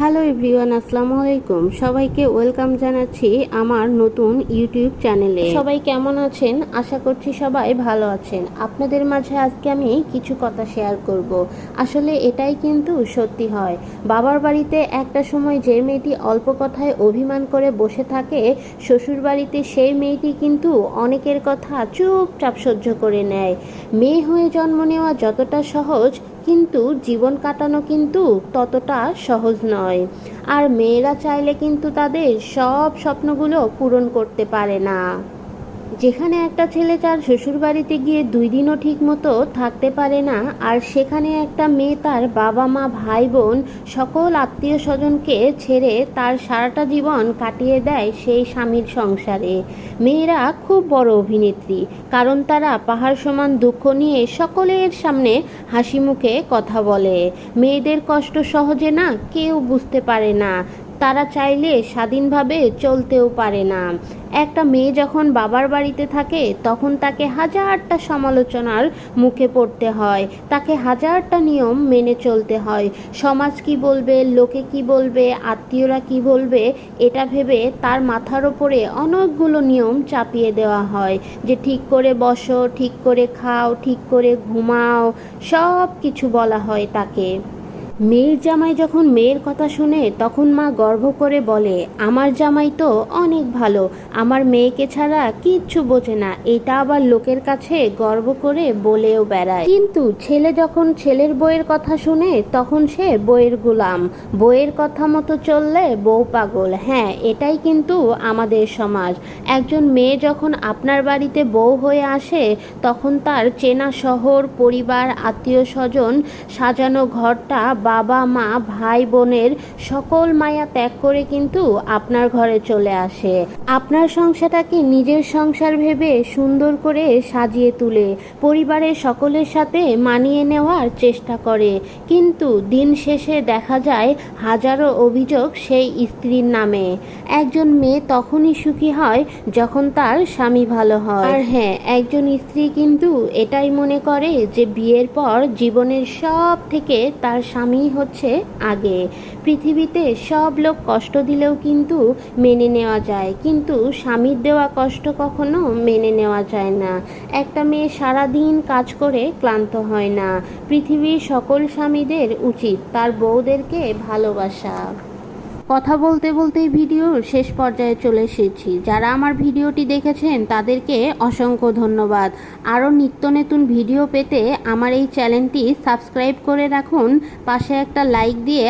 Hello everyone, আসসালামু আলাইকুম। সবাইকে ওয়েলকাম জানাচ্ছি আমার নতুন ইউটিউব চ্যানেলে। সবাই কেমন আছেন? আশা করছি সবাই ভালো আছেন। আপনাদের মাঝে আজকে আমি কিছু কথা শেয়ার করব। আসলে এটাই কিন্তু সত্যি হয়। বাবার বাড়িতে একটা সময় যে মেয়েটি অল্প কথায় অভিমান করে বসে থাকে, শ্বশুর বাড়িতে সেই মেয়েটি কিন্তু অনেকের কথা চুপচাপ সহ্য করে নেয়। মেয়ে হয়ে জন্ম নেওয়া যতটা সহজ, কিন্তু জীবন কাটানো কিন্তু ততটা সহজ নয়। আর মেয়েরা চাইলে কিন্তু তাদের সব স্বপ্নগুলো পূরণ করতে পারে না। যেখানে একটা ছেলে তার শ্বশুরবাড়িতে গিয়ে 2 দিনও ঠিক মতো থাকতে পারে না, আর সেখানে একটা মেয়ে তার বাবা মা ভাই বোন সকল আত্মীয় স্বজনকে ছেড়ে তার সারাটা জীবন কাটিয়ে দেয় সেই স্বামীর সংসারে। মেয়েরা খুব বড় অভিনেত্রী, কারণ তারা পাহাড় সমান দুঃখ নিয়ে সকলের সামনে হাসি মুখে কথা বলে। মেয়েদের কষ্ট সহজে না কেউ বুঝতে পারে না, তারা চাইলে স্বাধীনভাবে চলতেও পারে না। একটা মেয়ে যখন বাবার বাড়িতে থাকে তখন তাকে হাজারটা সমালোচনার মুখে পড়তে হয়, তাকে হাজারটা নিয়ম মেনে চলতে হয়। সমাজ কি বলবে, লোকে কি বলবে, আত্মীয়রা কি বলবে, এটা ভেবে তার মাথার ওপরে অনেকগুলো নিয়ম চাপিয়ে দেওয়া হয়, যে ঠিক করে বসো, ঠিক করে খাও, ঠিক করে ঘুমাও, সব কিছু বলা হয় তাকে। মেয়ের জামাই যখন মেয়ের কথা শুনে তখন মা গর্ব করে বলে, আমার জামাই তো অনেক ভালো, আমার মেয়েকে ছাড়া কিচ্ছু বোঝে না। এটা আবার লোকের কাছে গর্ব করে বলেও বেড়ায়। কিন্তু ছেলে যখন ছেলের বউয়ের কথা শুনে তখন সে বউয়ের গোলাম। বউয়ের কথা মতো চললে বউ পাগল। হ্যাঁ, এটাই কিন্তু আমাদের সমাজ। একজন মেয়ে যখন আপনার বাড়িতে বউ হয়ে আসে তখন তার চেনা শহর, পরিবার, আত্মীয় স্বজন, সাজানো ঘরটা, বাবা মা ভাই বোনের সকল মায়া ত্যাগ করে কিন্তু আপনার ঘরে চলে আসে। আপনার সংসারটাকে নিজের সংসার ভেবে সুন্দর করে সাজিয়ে তুলে পরিবারের সকলের সাথে মানিয়ে নেওয়ার চেষ্টা করে। কিন্তু দিন শেষে দেখা যায় হাজারো অভিযোগ সেই স্ত্রীর নামে। একজন মেয়ে তখনই সুখী হয় যখন তার স্বামী ভালো হয়। আর হ্যাঁ, একজন স্ত্রী কিন্তু এটাই মনে করে যে বিয়ের পর জীবনের সব থেকে তার স্বামী হচ্ছে আগে। পৃথিবীতে সব লোক কষ্ট দিলেও কিন্তু মেনে নেওয়া যায়, কিন্তু স্বামীর দেওয়া কষ্ট কখনো মেনে নেওয়া যায় না। একটা মেয়ে সারাদিন কাজ করে ক্লান্ত হয় না। পৃথিবীর সকল স্বামীদের উচিত তার বউদেরকে ভালোবাসা। কথা বলতে বলতেই ভিডিওর শেষ পর্যায়ে চলে এসেছি। যারা আমার ভিডিওটি দেখেছেন তাদেরকে অসংখ্য ধন্যবাদ। আরও নিত্য নতুন ভিডিও পেতে আমার এই চ্যানেলটি সাবস্ক্রাইব করে রাখুন, পাশে একটা লাইক দিয়ে